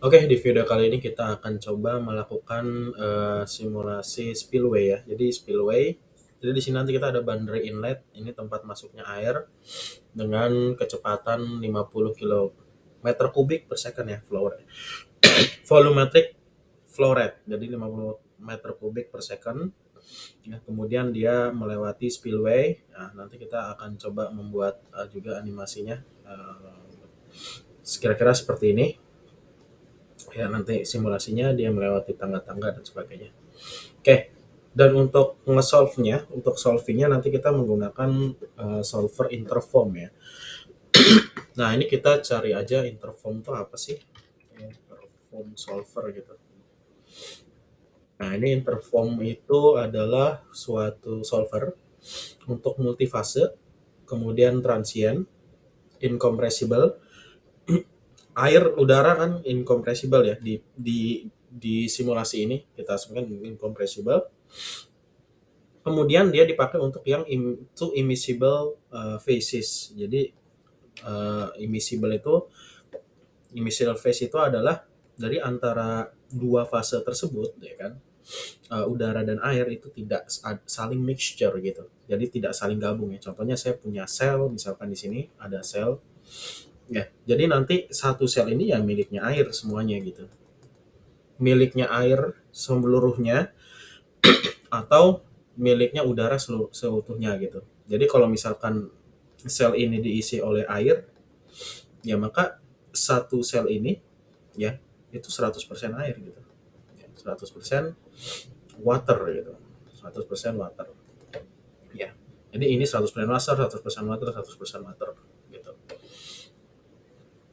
Oke, di video kali ini kita akan coba melakukan simulasi spillway ya. Jadi spillway, jadi di sini nanti kita ada boundary inlet, ini tempat masuknya air dengan kecepatan 50 kilometer kubik per second ya, flow rate. Volumetric flow rate, jadi 50 meter kubik per second. Ya, kemudian dia melewati spillway. Nah, nanti kita akan coba membuat juga animasinya. Kira-kira seperti ini. Ya, nanti simulasinya dia melewati tangga-tangga dan sebagainya. Oke, dan untuk nge-solve-nya, untuk solving-nya nanti kita menggunakan solver interform ya. Nah, ini kita cari aja interform itu apa sih? Interform solver gitu. Nah, ini interform itu adalah suatu solver untuk multifase, kemudian transient, incompressible, air udara kan incompressible ya di simulasi ini kita sebutkan incompressible. Kemudian dia dipakai untuk yang two immiscible phases. Jadi immiscible phase itu adalah dari antara dua fase tersebut ya kan. Udara dan air itu tidak saling mixture gitu. Jadi tidak saling gabung ya. Contohnya saya punya sel, misalkan di sini ada sel. Ya, jadi nanti satu sel ini ya miliknya air semuanya gitu. Miliknya air seluruhnya atau miliknya udara seutuhnya gitu. Jadi kalau misalkan sel ini diisi oleh air, ya maka satu sel ini ya itu 100% air gitu. 100% water gitu. 100% water. Ya. Jadi ini 100% water, 100% water, 100% water gitu.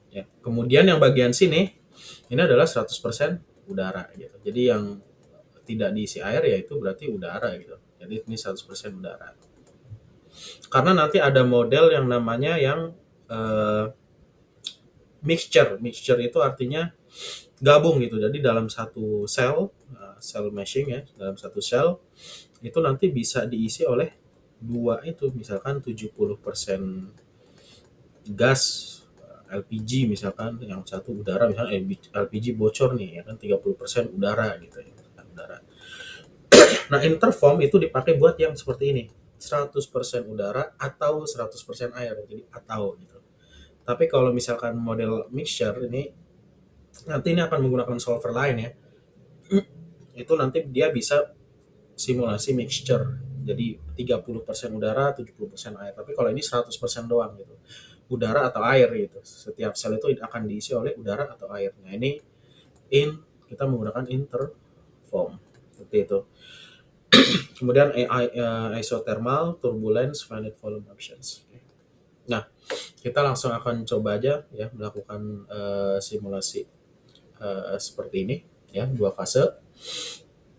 Ya. Kemudian yang bagian sini ini adalah 100% udara gitu. Jadi yang tidak diisi air ya itu berarti udara gitu. Jadi ini 100% udara. Karena nanti ada model yang namanya yang uh, mixture. Mixture itu artinya gabung gitu. Jadi dalam satu sel, cell meshing ya, dalam satu sel itu nanti bisa diisi oleh dua itu, misalkan 70% gas LPG misalkan, yang satu udara, misalnya LPG bocor nih ya kan 30% udara gitu ya. Udara. Nah, interform itu dipakai buat yang seperti ini. 100% udara atau 100% air. Jadi atau gitu. Tapi kalau misalkan model mixture ini nanti ini akan menggunakan solver lain ya. Itu nanti dia bisa simulasi mixture. Jadi 30% udara, 70% air. Tapi kalau ini 100% doang gitu. Udara atau air gitu. Setiap sel itu akan diisi oleh udara atau air. Nah, ini kita menggunakan interform. Seperti itu. Kemudian isothermal, turbulence, finite volume options. Nah, kita langsung akan coba aja ya melakukan simulasi seperti ini ya, dua fase.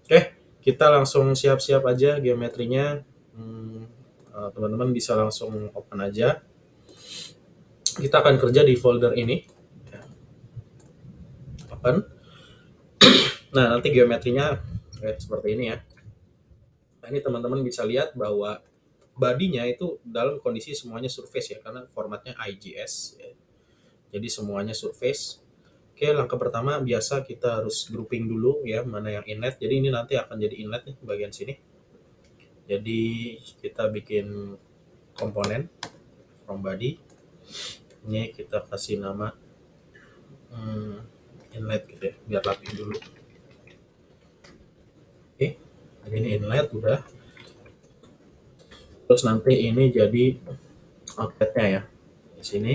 Oke, kita langsung siap-siap aja geometrinya. Teman-teman bisa langsung open aja. Kita akan kerja di folder ini. Open. Nah, nanti geometrinya seperti ini ya. Nah, ini teman-teman bisa lihat bahwa bodinya itu dalam kondisi semuanya surface ya, karena formatnya IGS ya. Jadi semuanya surface. Oke, langkah pertama biasa kita harus grouping dulu ya, mana yang inlet. Jadi ini nanti akan jadi inlet nih bagian sini. Jadi kita bikin komponen from body. Ini kita kasih nama inlet gitu ya, biar rapi dulu. Oke, jadi ini inlet udah. Terus nanti ini jadi outletnya ya. Di sini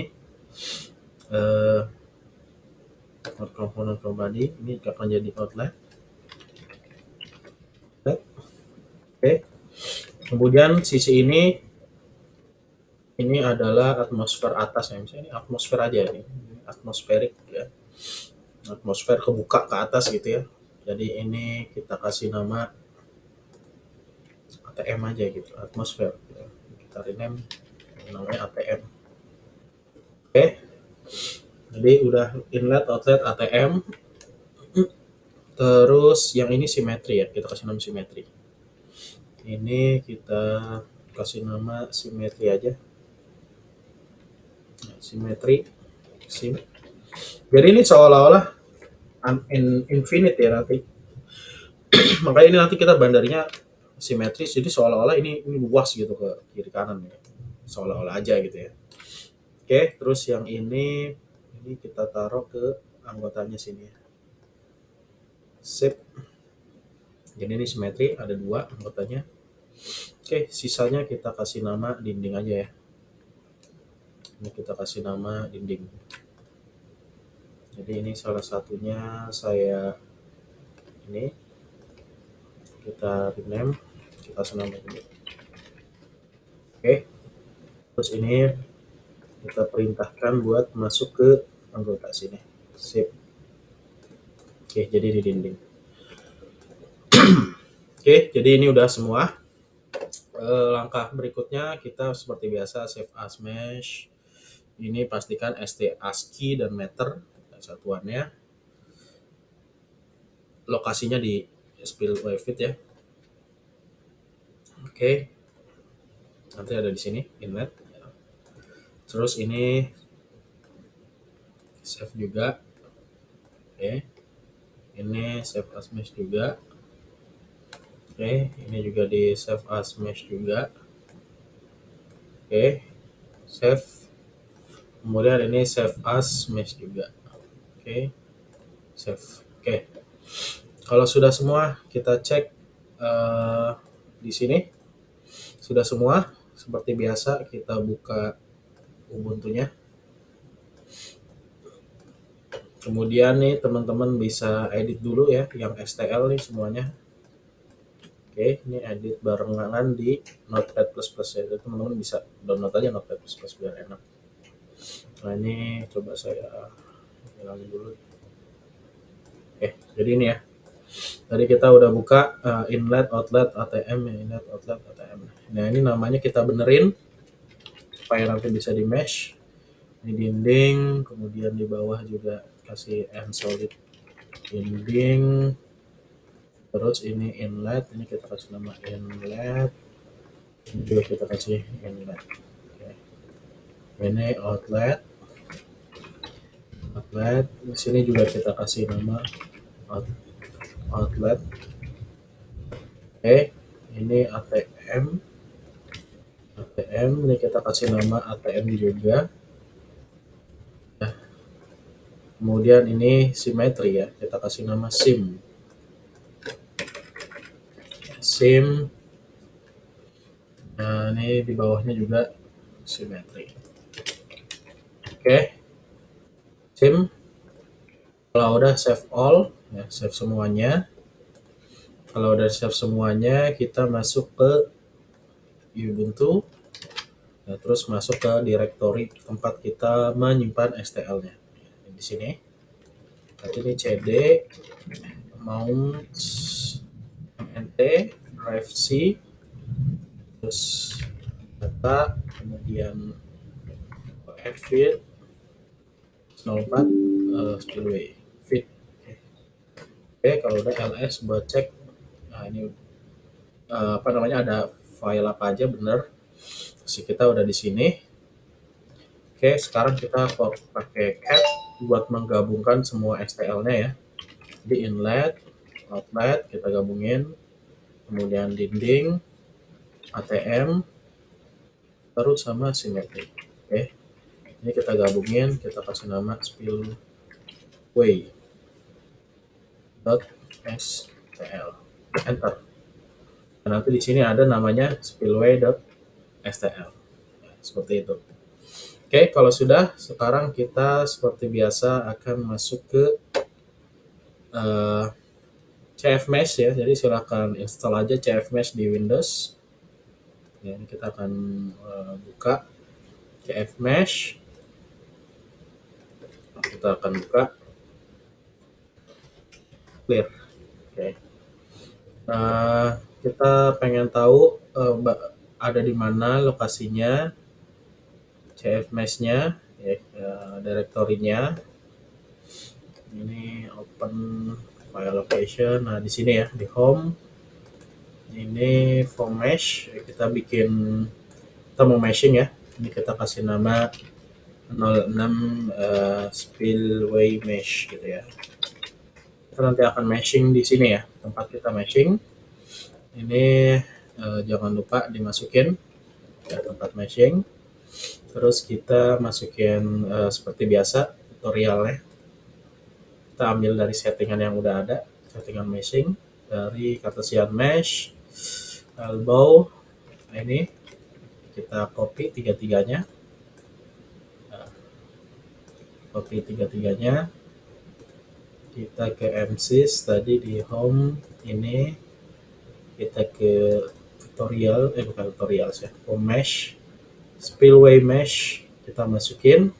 komponen from body ini akan jadi outlet. Oke. Kemudian sisi ini adalah atmosfer atas ya, misalnya ini atmosfer aja ini atmosferik ya, atmosfer kebuka ke atas gitu ya. Jadi ini kita kasih nama ATM aja gitu, atmosfer ya. Kita rename namanya ATM. Oke, jadi udah inlet outlet ATM. Terus yang ini simetri ya, kita kasih nama simetri. Ini kita kasih nama simetri aja, simetri sim. Jadi ini seolah-olah infinite ya nanti. Makanya ini nanti kita bandarinya simetris, jadi seolah-olah ini luas gitu ke kiri kanan ya, seolah-olah aja gitu ya. Oke, terus yang ini kita taruh ke anggotanya sini ya. Sip. Jadi ini simetri, ada dua anggotanya. Oke, sisanya kita kasih nama dinding aja ya. Ini kita kasih nama dinding. Jadi ini salah satunya saya ini kita rename, kita kasih nama ini. Oke, terus ini kita perintahkan buat masuk ke anggota sini. Sip. Oke, jadi di dinding. Oke, jadi ini udah semua. Langkah berikutnya kita seperti biasa save as mesh. Ini pastikan ST ASCII dan meter satuannya. Lokasinya di spillway fit ya. Oke. Nanti ada di sini inlet. Terus ini save juga. Oke. Ini save as mesh juga. Oke, ini juga di save as mesh juga. Oke. Save. Kemudian ini save as mesh juga. Oke. Save. Oke. Kalau sudah semua, kita cek di sini. Sudah semua. Seperti biasa, kita buka Ubuntu-nya. Kemudian nih teman-teman bisa edit dulu ya, yang STL nih semuanya. Oke, ini edit barengan di Notepad++ ya. Jadi teman-teman bisa download aja Notepad++ biar enak. Nah ini coba saya hilangin dulu. Oke, jadi ini ya. Tadi kita udah buka inlet, outlet, ATM, inlet, outlet, ATM. Nah ini namanya kita benerin supaya nanti bisa di mesh. Ini dinding, kemudian di bawah juga kasih end solid dinding. Terus ini inlet, ini kita kasih nama inlet. Ini juga kita kasih inlet. Oke. Ini outlet. Outlet. Di sini juga kita kasih nama outlet. Oke. Ini ATM. ATM ini kita kasih nama ATM juga. Nah, kemudian ini simetri ya, kita kasih nama SIM. SIM. Nah, ini di bawahnya juga simetri. Oke. SIM. Kalau udah save all, ya save semuanya. Kalau udah save semuanya, kita masuk ke Ubuntu. Nah, terus masuk ke directory tempat kita menyimpan STL-nya. Di sini. Nanti ini cd mount mnt drive c terus data, kemudian fit 04 spillway fit. Oke, kalau udah ls buat cek. Nah, ini apa namanya, ada file apa aja bener. Terus kita udah di sini. Oke, sekarang kita pakai cat buat menggabungkan semua STL-nya ya. Di inlet, outlet kita gabungin, kemudian dinding, ATM, terus sama simetri. Oke, ini kita gabungin, kita kasih nama spillway .stl, enter. Dan nanti di sini ada namanya spillway.stl. Ya, seperti itu. Oke, kalau sudah, sekarang kita seperti biasa akan masuk ke CFmesh ya. Jadi silakan install aja CFmesh di Windows. Ya, ini kita akan buka CFmesh. Kita akan buka clear. Oke. Nah, kita pengen tahu ada di mana lokasinya CFmesh-nya, ya, direktorinya. Ini open file location. Nah, di sini ya, di home. Ini form mesh, kita mau meshing ya. Ini kita kasih nama 06 spillway mesh gitu ya. Kita nanti akan meshing di sini ya, tempat kita meshing. Ini jangan lupa dimasukin ya, tempat meshing. Terus kita masukin seperti biasa tutorialnya. Kita ambil dari settingan yang udah ada, settingan meshing dari Cartesian mesh, elbow. Nah, ini kita copy tiga-tiganya, copy tiga-tiganya. Kita ke MSys tadi di home, ini kita ke tutorial, bukan tutorial sih, home mesh, spillway mesh kita masukin,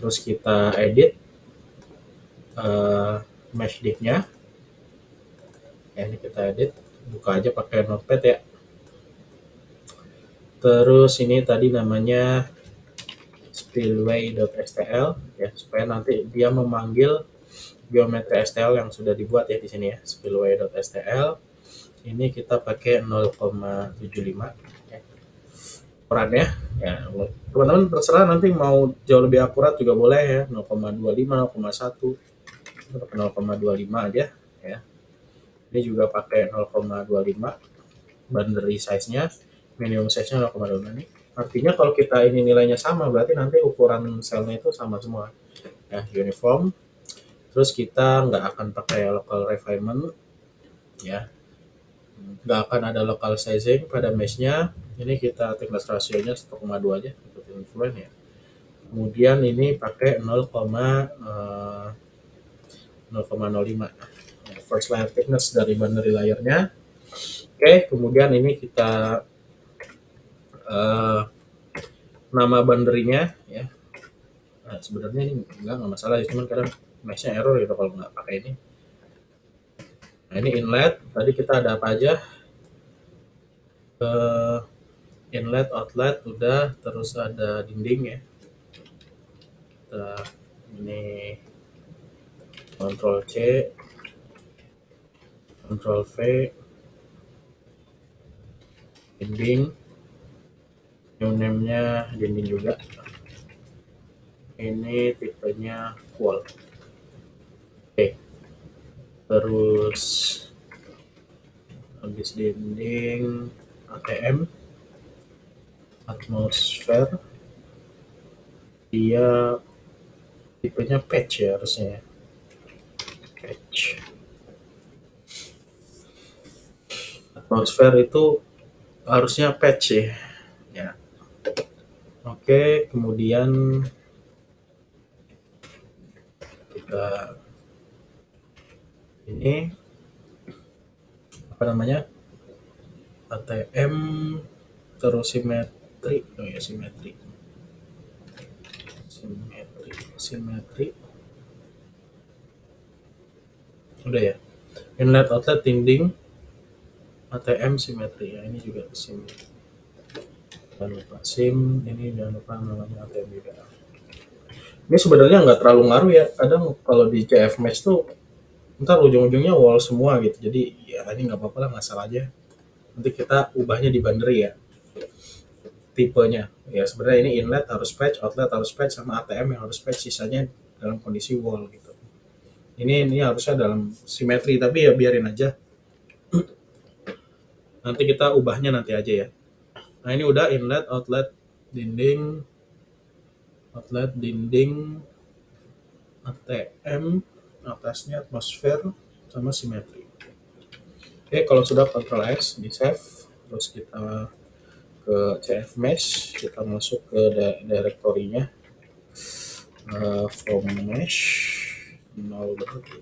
terus kita edit mesh div-nya. Ini kita edit, buka aja pakai notepad ya. Terus ini tadi namanya spillway.stl ya, supaya nanti dia memanggil geometri STL yang sudah dibuat ya di sini ya, spillway.stl. Ini kita pakai 0,75 ya, ukurannya ya. Teman-teman terserah nanti mau jauh lebih akurat juga boleh ya, 0,25, 0,1, 0,25 aja ya. Ini juga pakai 0,25 boundary size-nya, minimum size-nya 0,25 nih. Artinya kalau kita ini nilainya sama, berarti nanti ukuran selnya itu sama semua ya, uniform. Terus kita nggak akan pakai local refinement ya, nggak akan ada local sizing pada mesh-nya. Ini kita thickness ratio-nya 1,2 aja untuk influence ya. Kemudian ini pakai 0,05 first layer thickness dari boundary layer-nya. Oke, kemudian ini kita nama boundary-nya ya. Nah, sebenarnya ini nggak masalah ya, cuman kadang mesh-nya error gitu kalau nggak pakai ini. Nah, ini inlet, tadi kita ada apa aja? Inlet, outlet udah, terus ada dinding ya. Ini Ctrl C, Ctrl V, dinding, new name-nya dinding juga. Ini tipenya wall. Oke, terus habis dinding ATM, atmosfer, dia tipenya patch ya harusnya, patch. Atmosfer itu harusnya patch ya. Oke, kemudian kita ini apa namanya, ATM, terus simetri. Oh ya, simetri udah ya. Inlet, outlet, dinding, ATM, simetri ya. Ini juga sim, jangan lupa sim, ini jangan lupa namanya ATM juga. Ini sebenarnya nggak terlalu ngaruh ya, kadang kalau di CF Mesh tuh ntar ujung-ujungnya wall semua gitu, jadi ya ini nggak apa-apa lah, nggak salah aja. Nanti kita ubahnya di boundary ya, tipenya ya. Sebenarnya ini inlet harus patch, outlet harus patch, sama ATM yang harus patch, sisanya dalam kondisi wall gitu. Ini harusnya dalam simetri, tapi ya biarin aja, nanti kita ubahnya nanti aja ya. Nah, ini udah inlet, outlet, dinding, ATM, atasnya atmosfer, sama simetri. Oke, kalau sudah Ctrl S di save, terus kita ke CF Mesh, kita masuk ke direktorinya, from mesh 0 berarti.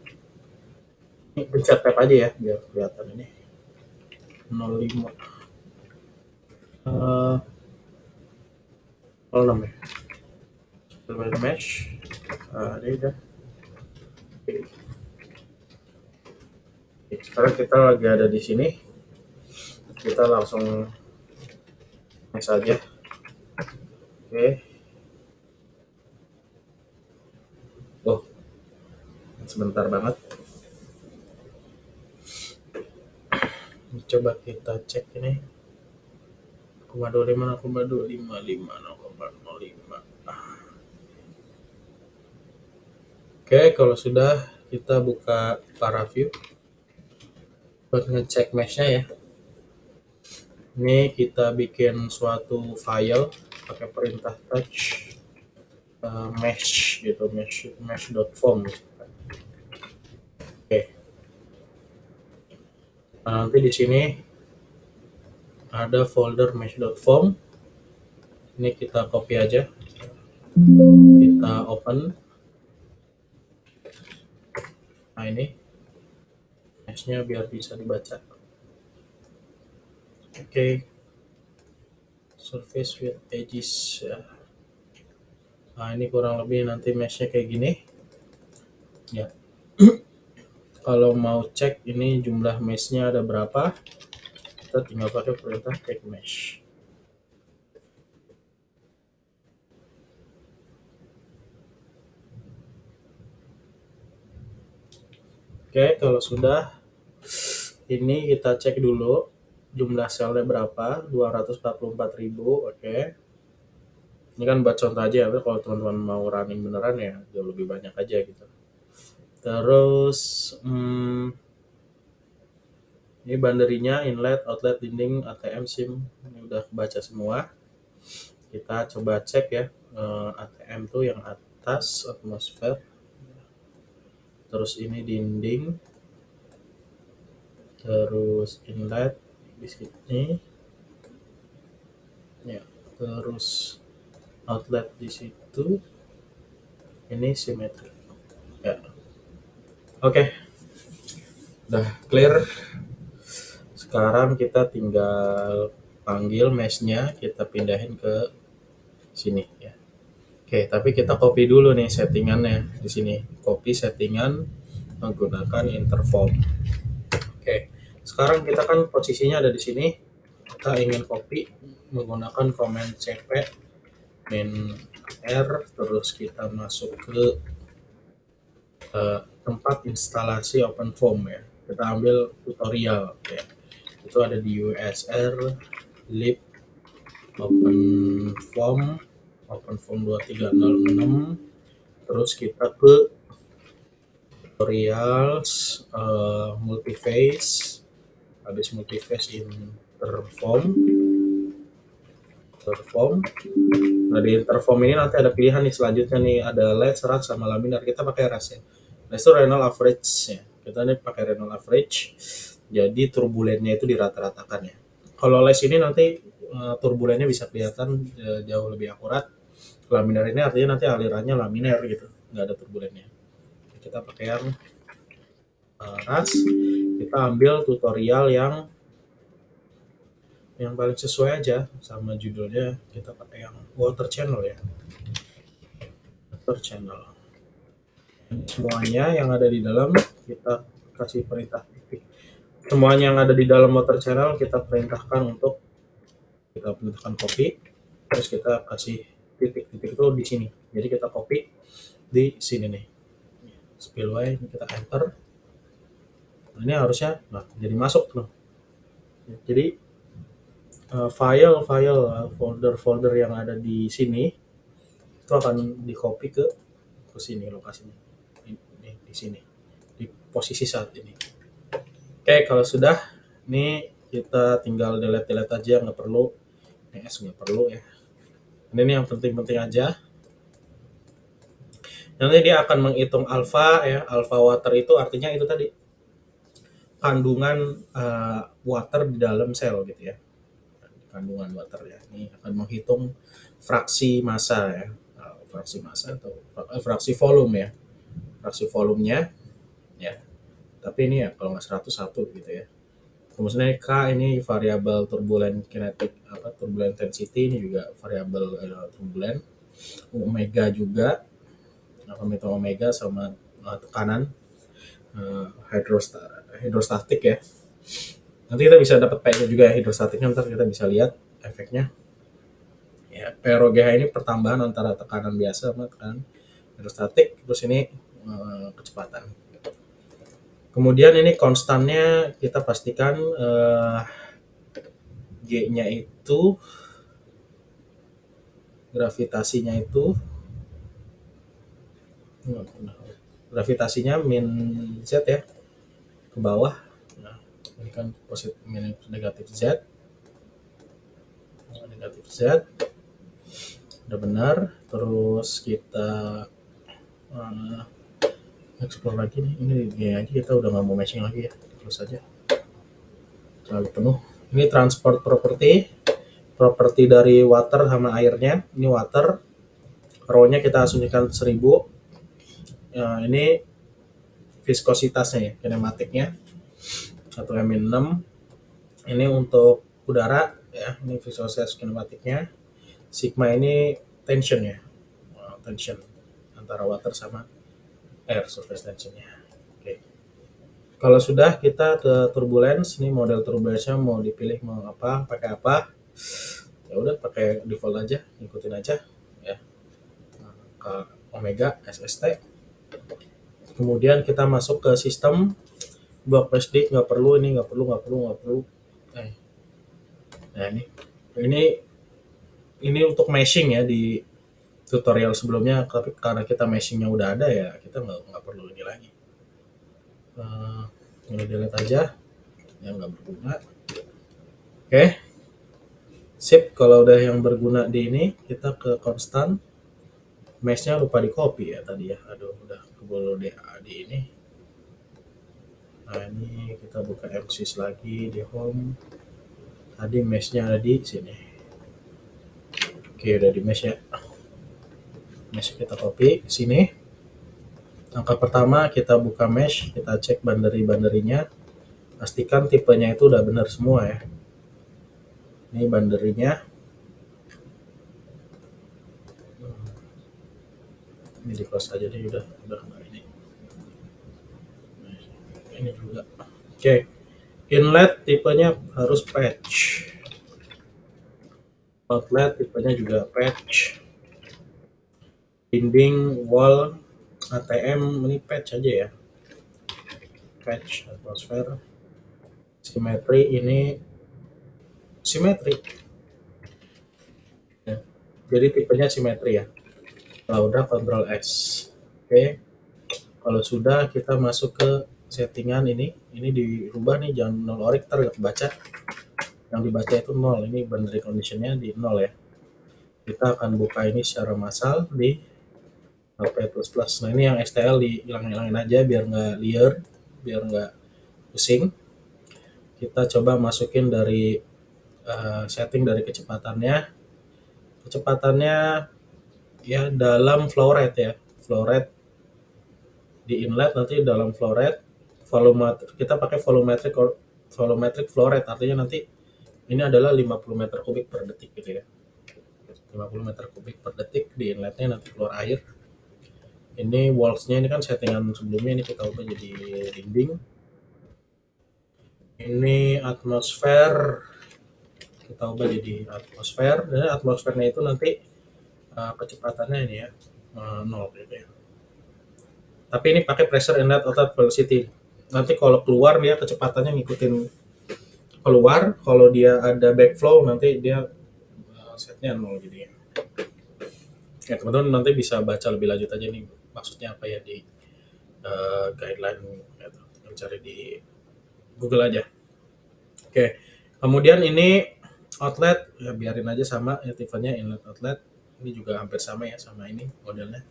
Ini pencet tab aja ya biar kelihatan ini 05 06 ya, silver mesh. Ini udah. Sekarang kita lagi ada di sini, kita langsung mesh aja. Oke. Oh, sebentar banget. Coba kita cek ini 0,25, 0,255, 0,05. Oke, kalau sudah Kita buka ParaView buat ngecek mesh-nya ya. Ini kita bikin suatu file pakai perintah touch mesh gitu, mesh.form. Oke. Nah, nanti di sini ada folder mesh.form. Ini kita copy aja. Kita open. Nah, ini mesh-nya biar bisa dibaca. Oke. Surface with edges ya. Nah, ini kurang lebih nanti mesh-nya kayak gini. Ya. Kalau mau cek ini jumlah mesh-nya ada berapa, kita tinggal pakai perintah check mesh. Oke, kalau sudah, ini kita cek dulu jumlah selnya berapa, 244.000. Oke. Ini kan buat contoh aja ya, kalau teman-teman mau running beneran ya jauh lebih banyak aja gitu. Terus ini banderinya, inlet, outlet, dinding, ATM, SIM, ini udah kebaca semua. Kita coba cek ya, ATM tuh yang atas, atmosfer. Terus ini dinding, terus inlet di sini, ya. Terus outlet di situ, ini simetri. Ya, oke, udah clear. Sekarang kita tinggal panggil mesh-nya, kita pindahin ke sini ya. Oke, tapi kita copy dulu nih settingannya di sini. Copy settingan menggunakan interform. Oke, sekarang kita kan posisinya ada di sini. Kita ingin copy menggunakan command cp min r, terus kita masuk ke tempat instalasi OpenFOAM ya. Kita ambil tutorial ya. Itu ada di usr lib OpenFOAM 2306, terus kita ke tutorials multiphase, habis multiphase interform. Nah, di interform ini nanti ada pilihan nih selanjutnya nih, ada less, ras, sama laminar. Kita pakai ras ya. Less itu Reynolds average ya. Kita nih pakai Reynolds average. Jadi turbulennya itu dirata-ratakan ya. Kalau less ini nanti turbulennya bisa kelihatan jauh lebih akurat. Laminar ini artinya nanti alirannya laminar gitu, nggak ada turbulennya. Kita pakai yang ras. Kita ambil tutorial yang paling sesuai aja sama judulnya. Kita pakai yang water channel ya. Water channel. Semuanya yang ada di dalam kita kasih perintah titik. Semuanya yang ada di dalam water channel kita perintahkan untuk kita perintahkan copy. Terus kita kasih titik-titik itu di sini. Jadi kita copy di sini nih. Spillway kita enter. Nah, ini harusnya jadi masuk loh. Jadi file-file folder-folder yang ada di sini itu akan di copy ke sini lokasinya. Di sini. Di posisi saat ini. Oke, kalau sudah ini kita tinggal delete aja, nggak perlu. PS nggak perlu ya. Ini yang penting-penting aja. Nanti dia akan menghitung alfa ya. Alfa water itu artinya itu tadi kandungan water di dalam sel gitu ya. Kandungan water ya. Ini akan menghitung fraksi massa ya. Fraksi massa atau fraksi volume ya. Fraksi volumenya ya. Tapi ini ya kalau nggak 101 gitu ya. Kemudian K ini variabel turbulent kinetic turbulent density, ini juga variabel turbulent. Omega juga, menghitung omega sama tekanan hidrostatik ya. Nanti kita bisa dapat P-nya juga ya, hidrostatiknya ntar kita bisa lihat efeknya. Ya, PROGH ini pertambahan antara tekanan biasa sama tekanan hidrostatik, terus ini kecepatan. Kemudian ini konstannya kita pastikan G-nya itu, gravitasinya itu gravitasinya min Z ya, ke bawah. Nah, ini kan positif negatif Z, negatif Z, udah benar. Terus kita explore lagi nih, ini aja kita udah nggak mau matching lagi ya, terus aja terlalu penuh. Ini transport properti dari water sama airnya. Ini water, rho-nya kita asumsikan 1000. Ini viskositasnya ya, kinematiknya 1 M-6. Ini untuk udara ya, ini viskositas kinematiknya. Sigma ini tension ya, tension antara water sama air, surface tensionnya. Oke. Kalau sudah kita ke turbulence, ini model turbulence-nya mau dipilih mau apa, pakai apa? Ya udah pakai default aja, ikutin aja ya. Ke omega SST. Kemudian kita masuk ke sistem block PSD, nggak perlu ini, nggak perlu. Nah ini untuk meshing ya, di tutorial sebelumnya, tapi karena kita meshingnya udah ada ya, kita nggak perlu ini lagi. Ini delete aja, yang nggak berguna. Oke, sip. Kalau udah yang berguna di ini, kita ke konstan. Meshnya lupa di copy ya tadi ya, aduh udah keburu di ini. Nah ini kita buka MSys lagi di home. Tadi meshnya ada di sini. Oke, udah di mesh ya. Mesh kita copy sini. Langkah pertama kita buka mesh, kita cek banderinya. Pastikan tipenya itu udah benar semua ya. Ini banderinya. Ini di close aja deh, udah ini. Ini juga. Oke. Inlet tipenya harus patch. Outlet tipenya juga patch. Dinding, wall, ATM ini patch aja ya. Patch atmosfer. Simetri ini simetri. Ya. Jadi tipenya simetri ya. Kalau udah Ctrl S. Oke. Kalau sudah kita masuk ke settingan ini dirubah nih, jangan 0 orik ntar gak kebaca. Yang dibaca itu 0, ini boundary conditionnya di 0 ya. Kita akan buka ini secara massal di LP++. Nah ini yang STL dihilang-hilangin aja biar nggak liar, biar nggak pusing. Kita coba masukin dari setting dari kecepatannya ya dalam flow rate ya, flow rate di inlet, nanti dalam flow rate kita pakai volumetric flow rate, artinya nanti ini adalah 50 meter kubik per detik gitu ya. 50 meter kubik per detik di inletnya, nanti keluar air. Ini walls-nya ini kan settingan sebelumnya, ini kita ubah jadi dinding. Ini atmosfer, kita ubah jadi atmosfer, dan atmosfernya itu nanti kecepatannya ini ya 0 gitu ya. Tapi ini pakai pressure inlet outlet velocity. Nanti kalau keluar dia kecepatannya ngikutin keluar, kalau dia ada backflow nanti dia setnya 0 gitu ya. Ya teman-teman nanti bisa baca lebih lanjut aja nih maksudnya apa ya di guideline gitu. Mencari di Google aja. Oke. Kemudian ini outlet ya biarin aja sama ya, tipenya inlet outlet. Ini juga hampir sama ya sama ini modelnya.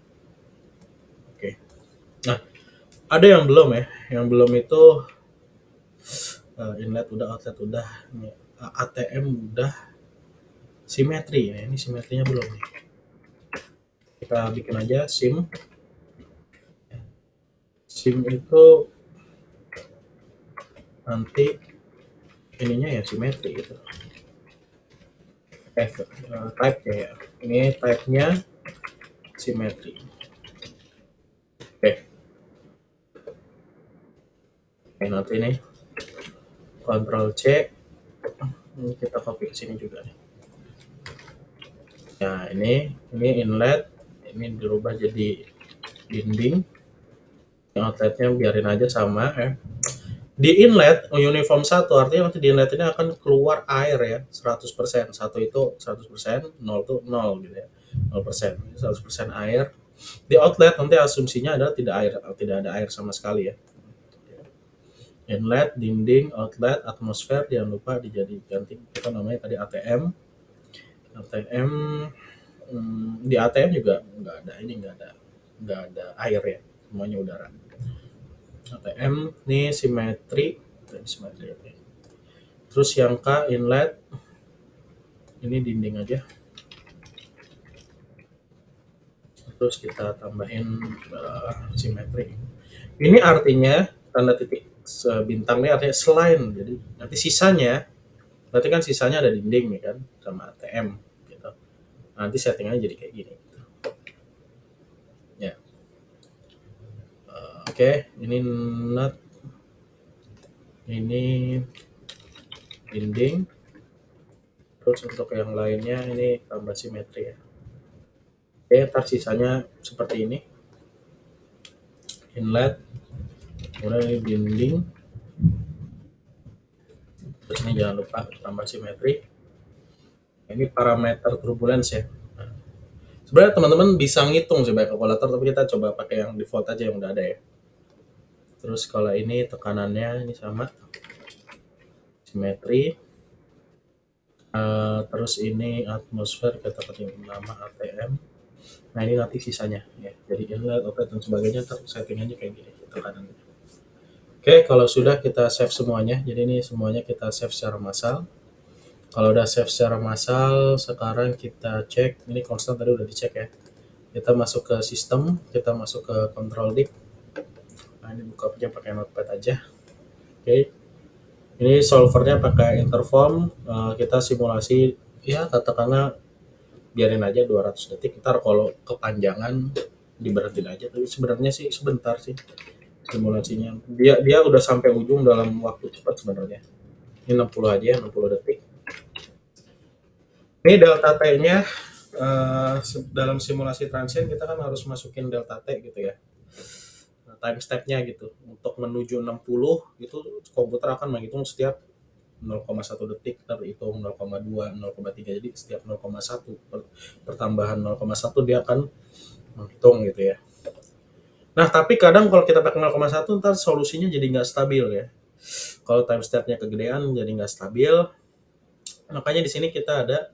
Oke. Nah, ada yang belum ya. Yang belum itu inlet udah, outlet udah, ATM udah, simetri ya. Ini simetrinya belum nih. Kita bikin aja sim itu nanti ininya ya simetri gitu. Type ya, ini type-nya simetri. Oke, nanti nih Ctrl C, ini kita copy ke sini juga nih. Nah ini inlet, ini dirubah jadi dinding. Yang outletnya biarin aja sama ya. Di inlet uniform 1 artinya nanti di inlet ini akan keluar air ya 100%. 1 itu 100%, 0 itu 0 gitu ya. 0%. 100% air. Di outlet nanti asumsinya adalah tidak ada air sama sekali ya. Inlet, dinding, outlet, atmosfer jangan lupa dijadikan kita namanya tadi ATM. ATM di ATM juga nggak ada air ya, semuanya udara. ATM nih simetri, oke. Terus yang K inlet ini dinding aja. Terus kita tambahin simetri. Ini artinya tanda titik bintang ini artinya selain, jadi nanti sisanya berarti kan sisanya ada dinding nih kan sama ATM gitu. Nanti settingannya jadi kayak gini. Ya, oke. Ini nut, ini dinding. Terus untuk yang lainnya ini tambah simetri ya. Oke, ntar sisanya seperti ini. Inlet, kemudian ini dinding. Terus ini jangan lupa tambah simetri. Ini parameter turbulence ya. Sebenarnya teman-teman bisa ngitung sih pakai kalkulator, tapi kita coba pakai yang default aja yang udah ada ya. Terus kalau ini tekanannya ini sama, simetri. Terus ini atmosfer, kita pakai nama ATM. Nah ini nanti sisanya ya. Jadi inlet, outlet dan sebagainya settingannya kayak gini tekanannya. Oke, kalau sudah kita save semuanya. Jadi ini semuanya kita save secara massal. Kalau udah save secara massal, sekarang kita cek. Ini konstan tadi udah dicek ya. Kita masuk ke sistem, kita masuk ke control disk. Nah ini buka aja pakai notepad aja. Oke, ini solvernya pakai interform. Kita simulasi ya katakanlah biarin aja 200 detik. Ntar kalau kepanjangan diberhentiin aja. Tapi sebenarnya sih sebentar sih simulasinya. Dia udah sampai ujung dalam waktu cepat sebenarnya. Ini 60 aja, 60 detik. Ini delta T-nya dalam simulasi transient kita kan harus masukin delta T gitu ya. Time step-nya gitu. Untuk menuju 60 itu komputer akan menghitung setiap 0,1 detik, terhitung 0,2, 0,3. Jadi setiap 0,1 pertambahan 0,1 dia akan menghitung gitu ya. Nah, tapi kadang kalau kita pakai 0,1 ntar solusinya jadi nggak stabil ya. Kalau time step-nya kegedean jadi nggak stabil. Makanya di sini kita ada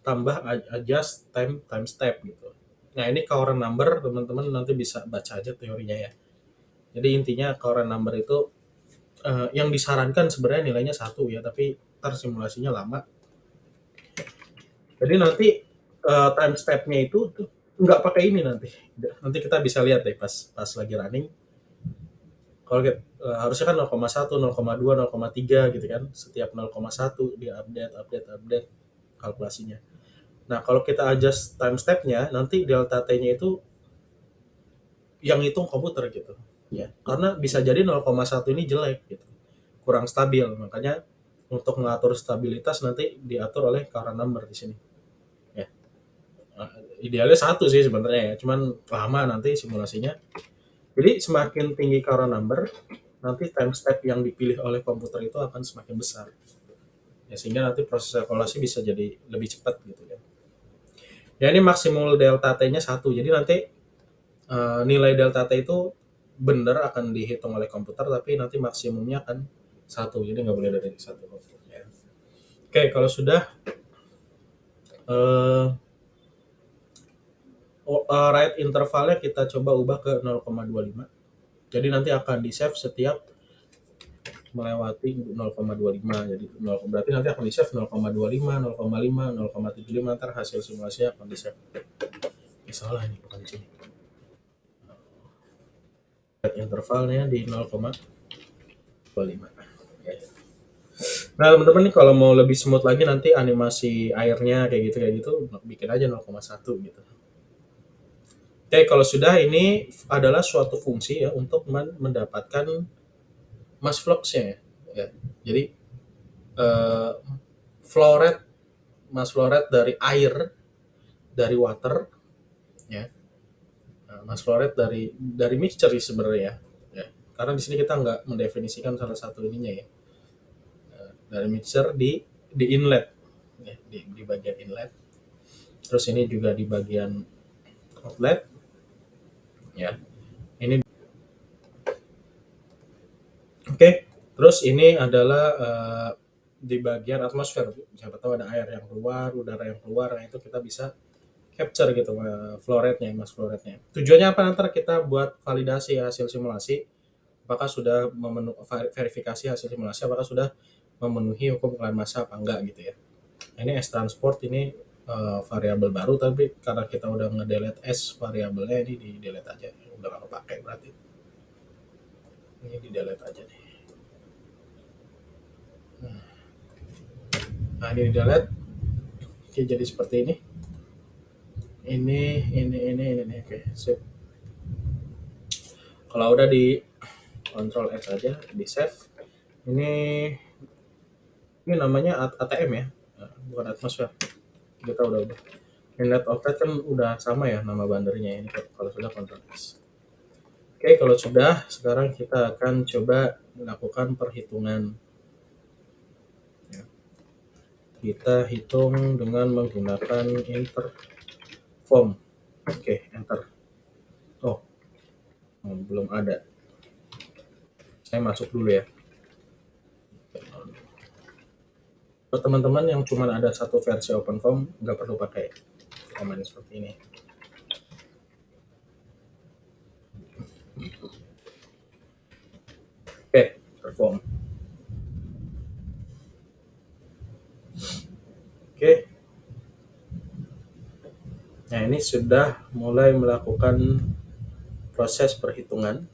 tambah adjust time step gitu. Nah, ini current number teman-teman nanti bisa baca aja teorinya ya. Jadi intinya current number itu yang disarankan sebenarnya nilainya 1 ya, tapi ntar simulasinya lama. Jadi nanti time step-nya itu nggak pakai ini nanti. Nanti kita bisa lihat deh pas lagi running. Kalau harusnya kan 0,1, 0,2, 0,3 gitu kan. Setiap 0,1 dia update kalkulasinya. Nah, kalau kita adjust time step-nya, nanti delta T-nya itu yang hitung komputer gitu. Ya, karena bisa jadi 0,1 ini jelek gitu. Kurang stabil. Makanya untuk mengatur stabilitas nanti diatur oleh current number di sini. Ya. Idealnya 1 sih sebenarnya ya, cuman lama nanti simulasinya. Jadi semakin tinggi current number, nanti time step yang dipilih oleh komputer itu akan semakin besar. Ya, sehingga nanti proses kalkulasi bisa jadi lebih cepat gitu ya. Ya ini maksimal delta T-nya 1. Jadi nanti nilai delta T itu benar akan dihitung oleh komputer, tapi nanti maksimumnya akan 1. Jadi nggak boleh dari 1. Ya. Oke, kalau sudah right intervalnya kita coba ubah ke 0,25. Jadi nanti akan di save setiap melewati 0,25. Jadi berarti nanti akan di save 0,25, 0,5, 0,75. Ntar hasil simulasinya akan di save. Salah ini bukan sini. Right intervalnya di 0,25. Nah teman-teman nih kalau mau lebih smooth lagi nanti animasi airnya kayak gitu bikin aja 0,1 gitu. Oke, kalau sudah ini adalah suatu fungsi ya untuk mendapatkan mass flux-nya ya. Jadi flow rate, mass flow rate dari air, dari water ya. Mass flow rate dari mixture sebenarnya ya. Karena di sini kita nggak mendefinisikan salah satu ininya ya. Dari mixture di inlet ya, di bagian inlet. Terus ini juga di bagian outlet. ya. Ini oke. Terus ini adalah di bagian atmosfer. Siapa tahu ada air yang keluar, udara yang keluar, nah itu kita bisa capture gitu flow rate-nya, mass flow rate-nya. Tujuannya apa? Nanti kita buat validasi hasil simulasi, apakah sudah verifikasi hasil simulasi, apakah sudah memenuhi hukum pengalihan massa apa enggak gitu ya. Ini S transport ini variabel baru, tapi karena kita udah nge-delete S variabelnya, ini di-delete aja. Udah nggak kepake berarti. Ini di-delete aja nih. Nah, ini di-delete. Oke, jadi seperti ini. Ini. Oke, sip. Kalau udah di Ctrl X aja, di save. Ini namanya ATM ya, bukan atmosfer. Kita udah. Inlet outlet kan udah sama ya nama bandernya ini kalau sudah Ctrl X. Oke, kalau sudah, sekarang kita akan coba melakukan perhitungan. Ya. Kita hitung dengan menggunakan interform. Oke, enter. Oh, belum ada. Saya masuk dulu ya. Buat teman-teman yang cuma ada satu versi OpenFOAM, nggak perlu pakai komen seperti ini. Oke, perform. Oke. Nah, ini sudah mulai melakukan proses perhitungan.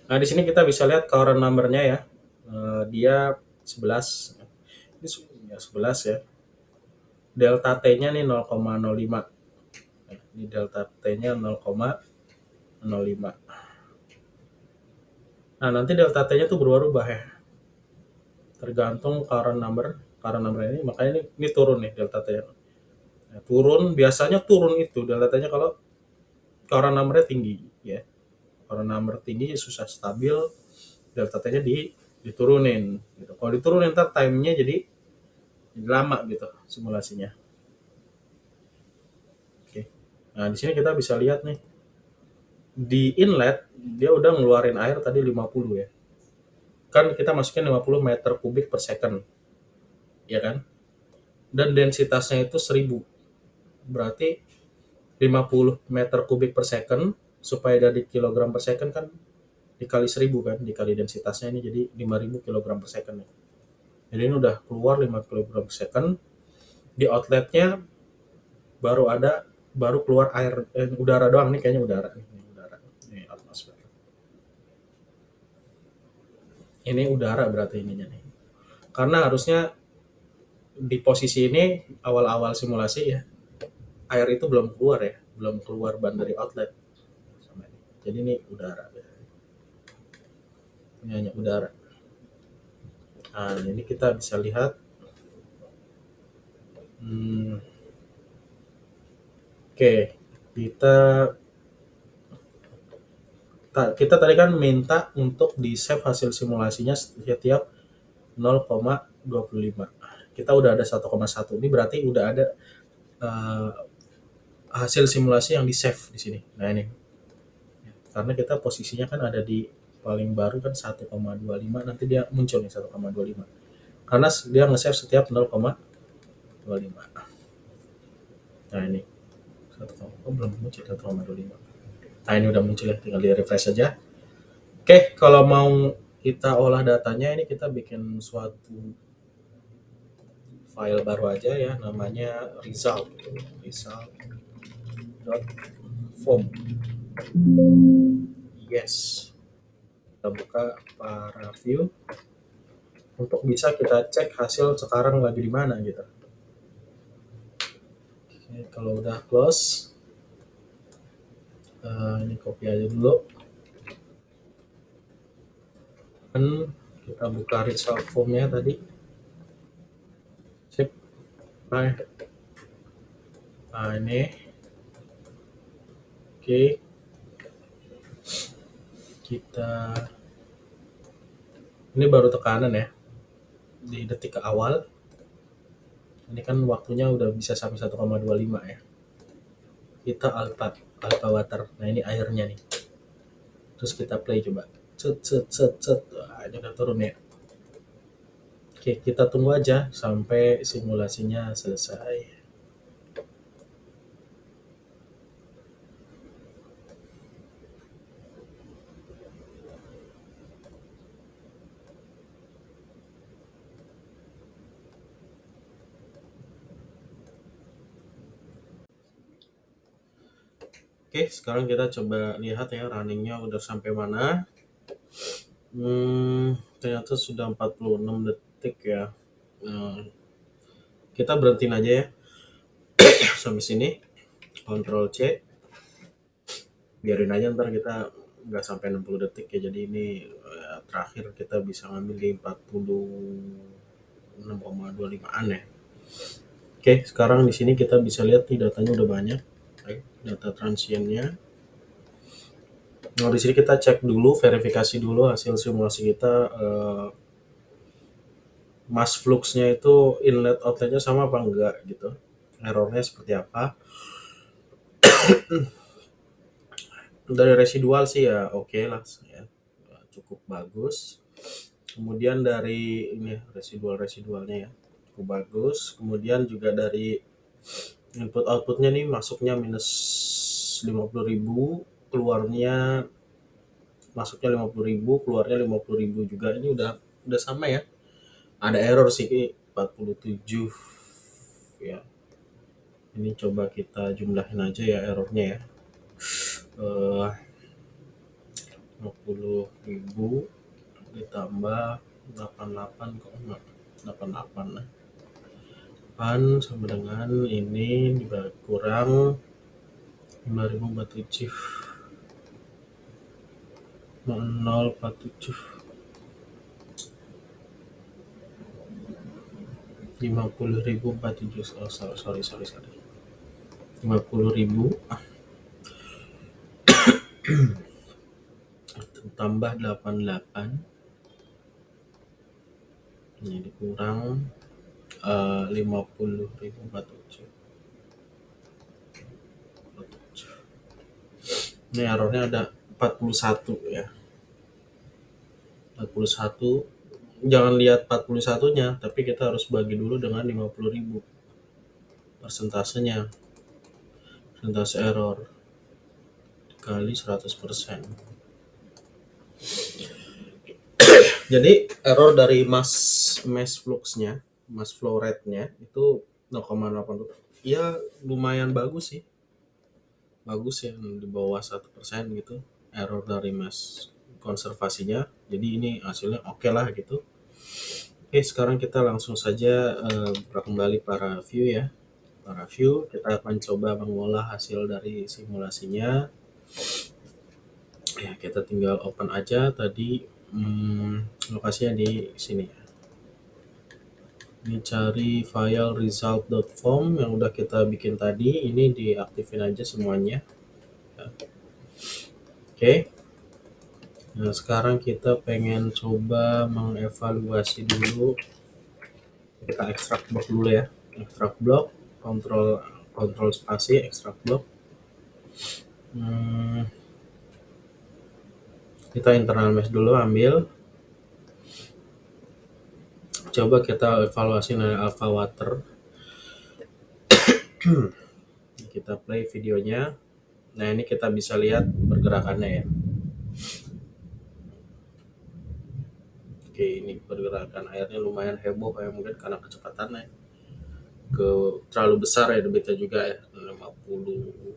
Nah, di sini kita bisa lihat current number-nya ya. Dia 11. Ini 11 ya. Delta T-nya nih 0,05. Ini delta T-nya 0,05. Nah, nanti delta T-nya tuh berubah-ubah ya. Tergantung current number ini, makanya ini turun nih delta T-nya. Nah, biasanya turun itu delta T-nya kalau current number-nya tinggi ya. Current number tinggi susah stabil, delta T-nya diturunin gitu. Kalau diturunin ntar time-nya jadi lama gitu simulasinya. Oke. Nah, di sini kita bisa lihat nih. Di inlet dia udah ngeluarin air tadi 50 ya. Kan kita masukin 50 meter kubik per second. Ya kan? Dan densitasnya itu 1000. Berarti 50 meter kubik per second supaya dari kilogram per second kan dikali 1000 kan, dikali densitasnya ini jadi 5000 kilogram per second ya. Jadi ini udah keluar 5 kilogram per second. Di outletnya baru keluar air udara doang nih, kayaknya udara ini atmosfer. Ini udara berarti ininya nih, karena harusnya di posisi ini awal-awal simulasi ya, air itu belum keluar ban dari outlet. Jadi ini udara, ini hanya udara. Nah, ini kita bisa lihat. Oke, kita tadi kan minta untuk di save hasil simulasinya setiap 0,25. Kita udah ada 1,1. Ini berarti udah ada hasil simulasi yang di save di sini. Nah, ini. Karena kita posisinya kan ada di paling baru kan 1,25, nanti dia muncul nih 1,25. Karena dia nge-save setiap 0,25. Nah, ini. Belum muncul 1,25. Nah, ini udah muncul ya, tinggal di refresh saja. Oke, kalau mau kita olah datanya, ini kita bikin suatu file baru aja ya, namanya result.form. Yes. Kita buka para view untuk bisa kita cek hasil sekarang lagi di mana gitu. Oke, kalau udah close, ini copy aja dulu. Dan kita buka result form-nya tadi. Sip. Nah, ini. Oke. Ini baru tekanan ya. Di detik ke awal. Ini kan waktunya udah bisa sampai 1,25 ya. Kita alpha water. Nah ini airnya nih. Terus kita play coba. Cet cet cet cet. Wah, ini udah turun ya. Oke, kita tunggu aja sampai simulasinya selesai. Oke, sekarang kita coba lihat ya runningnya udah sampai mana. Ternyata sudah 46 detik ya. Nah, kita berhentiin aja ya sampai sini. Ctrl C. Biarin aja ntar kita nggak sampai 60 detik ya. Jadi ini terakhir kita bisa ngambil di 46,25an ya. Oke, sekarang di sini kita bisa lihat nih datanya udah banyak. Oke, data transiennya. Nah, di sini kita cek dulu, verifikasi dulu hasil simulasi kita. Mass fluxnya itu inlet outletnya sama apa enggak gitu. Errornya seperti apa. Dari residual sih ya oke lah ya. Cukup bagus. Kemudian dari ini residualnya ya cukup bagus. Kemudian juga dari input outputnya nih masuknya minus 50.000, keluarnya masuknya 50.000, keluarnya 50.000 juga. Ini udah sama ya. Ada error sih 47 ya. Ini coba kita jumlahin aja ya errornya ya. 50.000 ditambah 88 kok enggak 88 lah. 8 sama dengan ini kurang 5.047 047 50.047. Oh, sorry 50.000 tambah 88 ini dikurang 50.047. Ini errornya ada 41 ya. 41. Jangan lihat 41-nya, tapi kita harus bagi dulu dengan 50.000 persentasenya. Persentase error kali 100%. Jadi error dari mass fluxnya, mass flow rate-nya itu 0,8. Ya lumayan bagus sih. Bagus ya di bawah 1% gitu. Error dari mass konservasinya. Jadi ini hasilnya oke lah gitu. Oke, sekarang kita langsung saja buka kembali para view ya. Para view, kita akan coba mengolah hasil dari simulasinya. Ya, kita tinggal open aja tadi lokasinya di sini. Ini cari file result.form yang udah kita bikin tadi. Ini diaktifin aja semuanya. Oke. Nah, sekarang kita pengen coba mengevaluasi dulu. Kita ekstrak blok dulu ya. Ekstrak blok, kontrol spasi, ekstrak blok. Kita internal mesh dulu ambil. Coba kita evaluasi dari alpha water. Kita play videonya. Nah, ini kita bisa lihat pergerakannya ya. Oke, ini pergerakan airnya lumayan heboh ya, mungkin karena kecepatannya terlalu besar ya debitnya juga ya, 50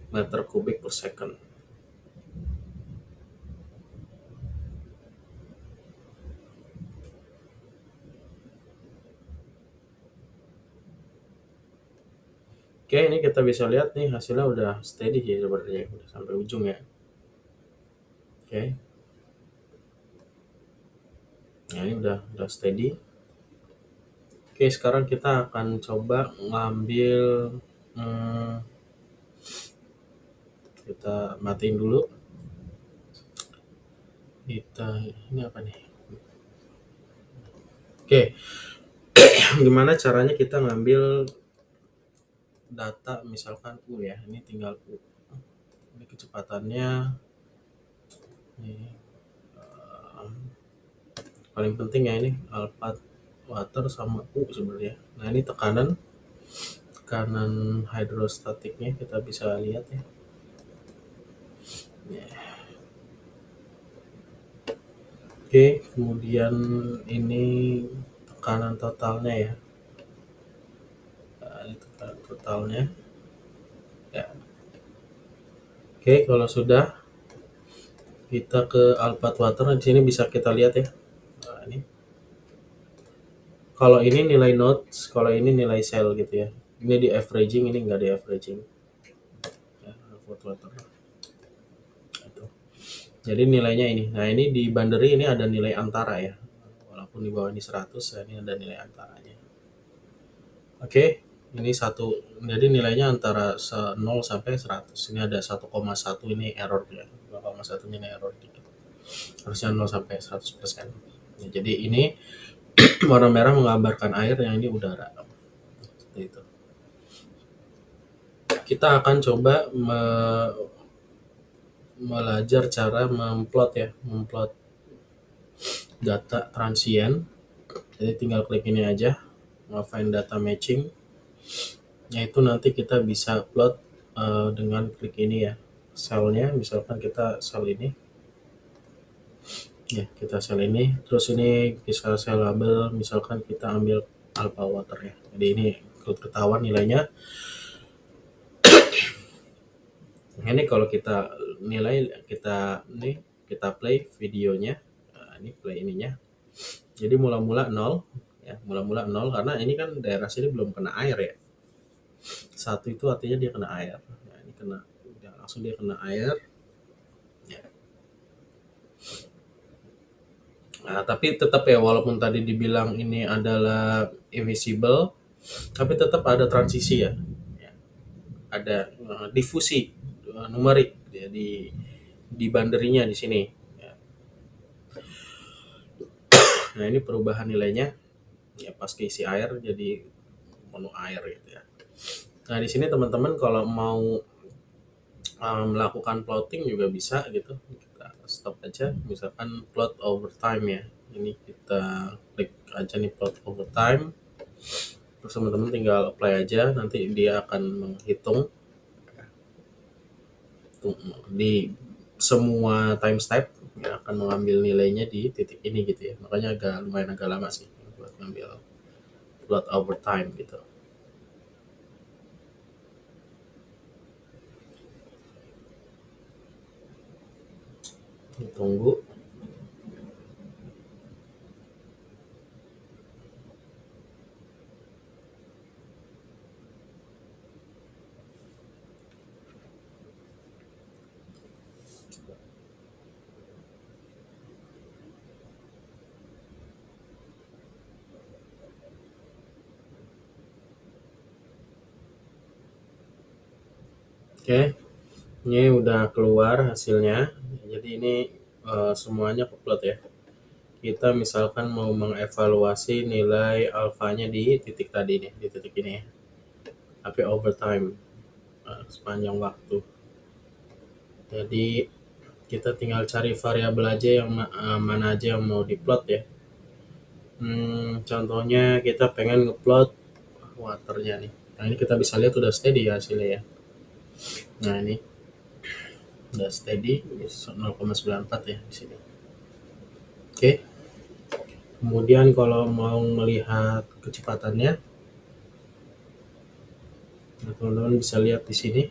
meter kubik per second. Oke, ini kita bisa lihat nih hasilnya udah steady ya sebenarnya, udah sampai ujung ya. Oke. Nah, ini udah steady. Oke, sekarang kita akan coba ngambil kita matiin dulu. Ini apa nih? Oke, gimana caranya kita ngambil data misalkan U ya, ini tinggal U. Ini kecepatannya, ini, paling penting ya ini alpha water sama U sebenarnya. Nah ini tekanan tekanan hidrostatiknya kita bisa lihat ya. Oke, kemudian ini tekanan totalnya ya. Nah, ini tekanan totalnya. Ya. Oke, kalau sudah kita ke alpha water di sini bisa kita lihat ya. Nah, ini kalau ini nilai nodes, kalau ini nilai sel gitu ya. Ini di averaging, ini enggak di averaging. Ya, alpha water. Gitu. Jadi nilainya ini. Nah, ini di boundary ini ada nilai antara ya. Walaupun di bawah ini 100, ya ini ada nilai antaranya. Oke, ini satu. Jadi nilainya antara 0 sampai 100. Ini ada 1,1 ini error ya. 2,1 ini error dikit. Harusnya 0 sampai 100%. Ya, jadi ini warna merah menggambarkan air, yang ini udara. Seperti itu. Kita akan coba belajar cara memplot data transient. Jadi tinggal klik ini aja, find data matching. Yaitu nanti kita bisa plot dengan klik ini ya, selnya. Misalkan kita sel ini, ya kita sel ini, terus ini bisa sel label, misalkan kita ambil alpha water ya. Jadi ini ketahuan nilainya. Ini kalau kita nilai, kita play videonya. Nah, ini play ininya. Jadi mula-mula 0 ya, mula-mula 0 karena ini kan daerah sini belum kena air ya. 1 itu artinya dia kena air. Nah, ini kena, ya, langsung dia kena air. Ya. Nah, tapi tetap ya, walaupun tadi dibilang ini adalah invisible, tapi tetap ada transisi ya. Ya. Ada difusi numerik ya, di boundary-nya di sini. Ya. Nah, ini perubahan nilainya ya pas keisi air jadi penuh air gitu ya. Nah, di sini teman-teman kalau mau melakukan plotting juga bisa gitu. Kita stop aja, misalkan plot over time ya. Ini kita klik aja nih plot over time. Terus teman-teman tinggal apply aja, nanti dia akan menghitung di semua time step, ya, akan mengambil nilainya di titik ini gitu ya. Makanya lumayan agak lama sih buat ngambil plot over time gitu. Tunggu. Oke, ini udah keluar hasilnya. Jadi ini semuanya keplot ya. Kita misalkan mau mengevaluasi nilai alfanya di titik tadi nih, di titik ini ya. Tapi over time, sepanjang waktu. Jadi kita tinggal cari variabel aja yang mana aja yang mau diplot ya. Contohnya kita pengen ngeplot waternya nih. Nah, ini kita bisa lihat udah steady ya hasilnya ya. Nah, ini udah steady 0,94 ya di sini. Oke. Kemudian kalau mau melihat kecepatannya, nah, teman-teman bisa lihat di sini.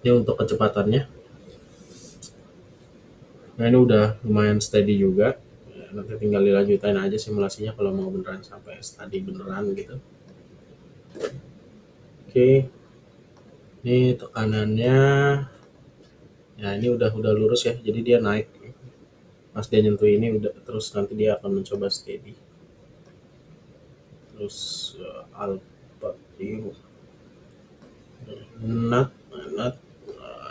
Ini untuk kecepatannya. Nah, ini udah lumayan steady juga. Ya, nanti tinggal dilanjutin aja simulasinya kalau mau beneran sampai steady beneran gitu. Oke. Ini tekanannya. Ya, ini udah lurus ya. Jadi dia naik. Pas dia nyentuh ini udah, terus nanti dia akan mencoba steady. Terus alpha ini not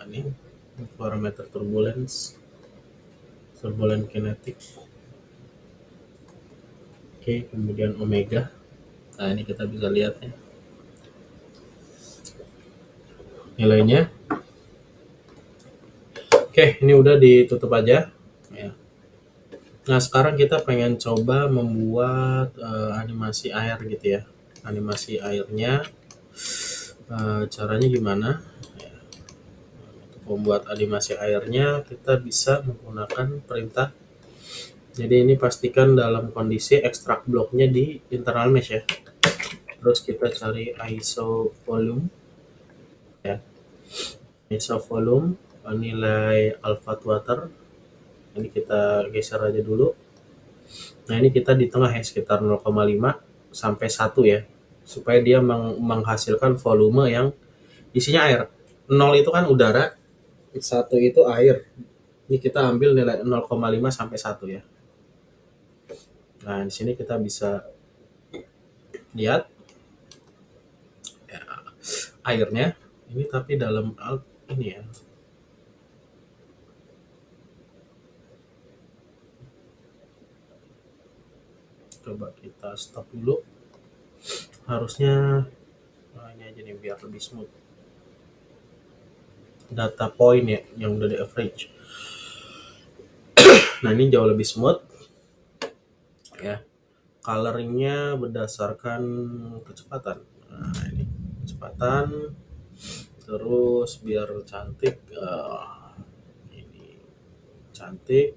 ini parameter turbulent kinetic. Oke, kemudian omega. Nah, ini kita bisa lihat ya nilainya. Oke, ini udah ditutup aja. Ya. Nah, sekarang kita pengen coba membuat animasi air gitu ya. Animasi airnya, caranya gimana? Ya, untuk membuat animasi airnya, kita bisa menggunakan perintah. Jadi ini pastikan dalam kondisi extract blocknya di internal mesh ya. Terus kita cari ISO volume ya. ISO volume, nilai alpha water. Ini kita geser aja dulu. Nah, ini kita di tengah ya, sekitar 0,5 sampai 1 ya. Supaya dia menghasilkan volume yang isinya air. 0 itu kan udara, 1 itu air. Ini kita ambil nilai 0,5 sampai 1 ya. Nah, di sini kita bisa lihat ya, airnya. Ini tapi dalam ini ya. Coba kita stop dulu. Harusnya ini aja nih biar lebih smooth. Data point ya yang udah di average. Nah, ini jauh lebih smooth ya. Coloringnya berdasarkan kecepatan. Nah, ini kecepatan. Terus biar cantik, ini cantik.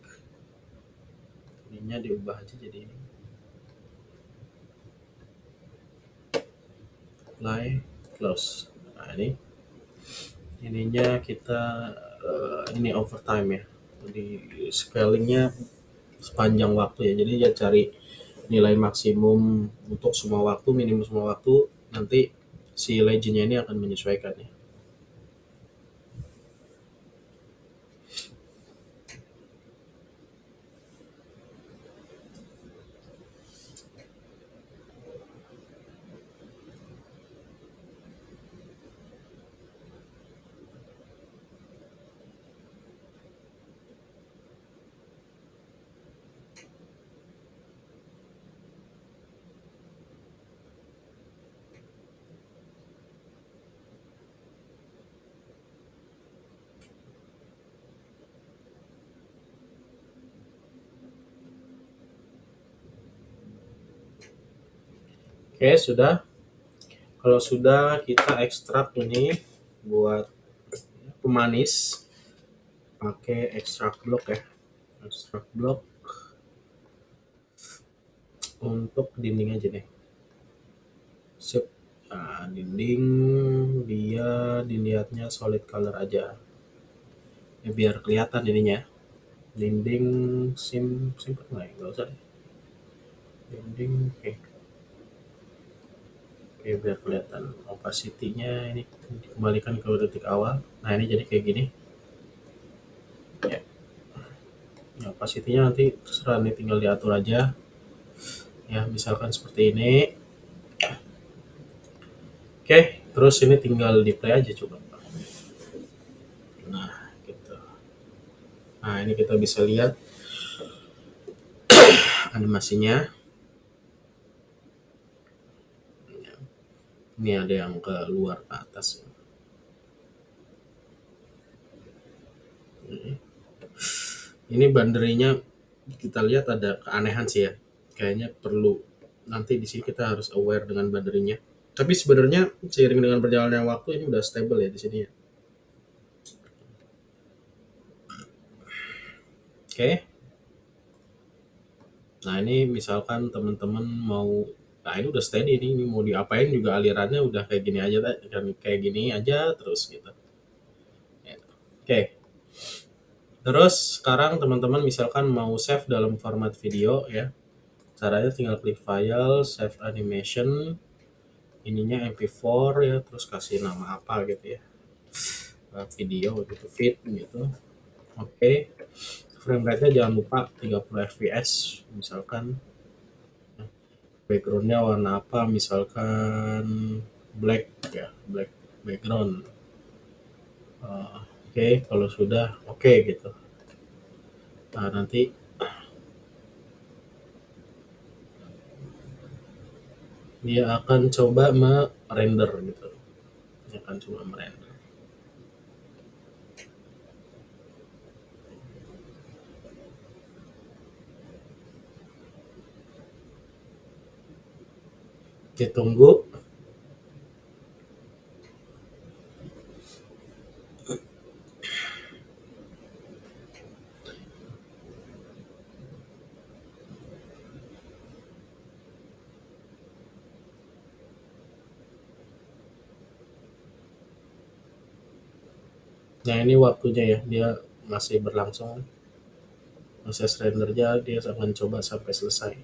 Ininya diubah aja jadi ini. Apply, close. Nah, ininya kita ini overtime ya. Jadi scalingnya sepanjang waktu ya. Jadi ya cari nilai maksimum untuk semua waktu, minimum semua waktu. Nanti si legendnya ini akan menyesuaikan ya. Oke, sudah. Kalau sudah, kita ekstrak ini buat pemanis pakai extract block ya. Extract block untuk dinding aja nih. Sip. Nah, dinding dia dilihatnya solid color aja. Ya, biar kelihatan ininya. Dinding simple nggak ya? Nggak usah deh. Dinding oke. Oke, biar kelihatan opacity-nya ini dikembalikan ke detik awal. Nah, ini jadi kayak gini. Ya. Ya, opacity-nya nanti terserah nih, tinggal diatur aja. Ya, misalkan seperti ini. Oke, terus ini tinggal di play aja coba. Nah, gitu. Nah, ini kita bisa lihat animasinya. Ini ada yang ke luar ke atas. Ini banderinya kita lihat ada keanehan sih ya. Kayaknya perlu nanti di sini kita harus aware dengan banderinya. Tapi sebenarnya seiring dengan berjalannya waktu ini udah stable ya di sini ya. Oke. Nah, ini misalkan teman-teman mau, nah ini udah steady nih, ini mau diapain juga alirannya udah kayak gini aja, kan kayak gini aja terus gitu. Ya. Oke. Terus sekarang teman-teman misalkan mau save dalam format video ya. Caranya tinggal klik file, save animation, ininya MP4 ya, terus kasih nama apa gitu ya. Video gitu, feed gitu. Oke. Frame rate-nya jangan lupa 30 fps misalkan. Backgroundnya warna apa, misalkan black ya, black background. Oke, kalau sudah oke gitu. Nah, nanti Dia akan coba merender gitu. Dia akan coba merender. Ditunggu. Nah ini waktunya ya, dia masih berlangsung. Proses rendernya dia akan coba sampai selesai.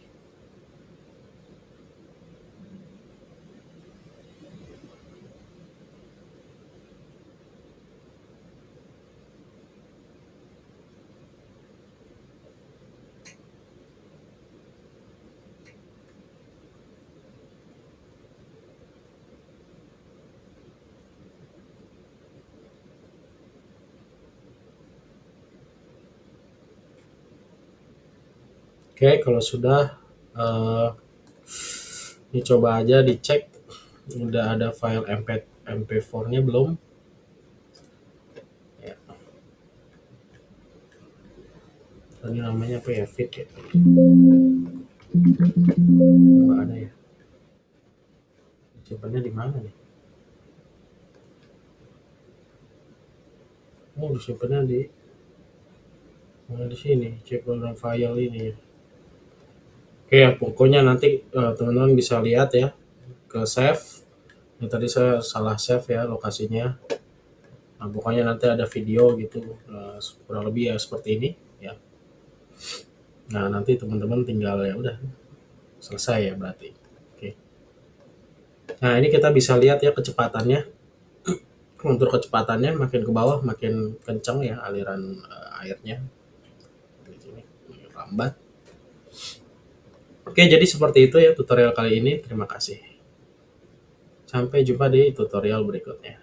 Oke, kalau sudah, eh, dicoba aja dicek udah ada file MP4-nya belum. Ya, tadi namanya apa ya, fit ya, nggak ada ya, simpannya di mana nih? Oh, disimpannya di mana, di sini, cek ulang file ini ya. Oke ya, pokoknya nanti teman-teman bisa lihat ya, ke save. Ini tadi saya salah save ya lokasinya. Nah, pokoknya nanti ada video gitu, kurang lebih ya seperti ini ya. Nah, nanti teman-teman tinggal ya udah selesai ya berarti. Oke. Nah, ini kita bisa lihat ya kecepatannya. Untuk kecepatannya makin ke bawah makin kencang ya aliran airnya. Di sini makin lambat. Oke, jadi seperti itu ya tutorial kali ini. Terima kasih. Sampai jumpa di tutorial berikutnya.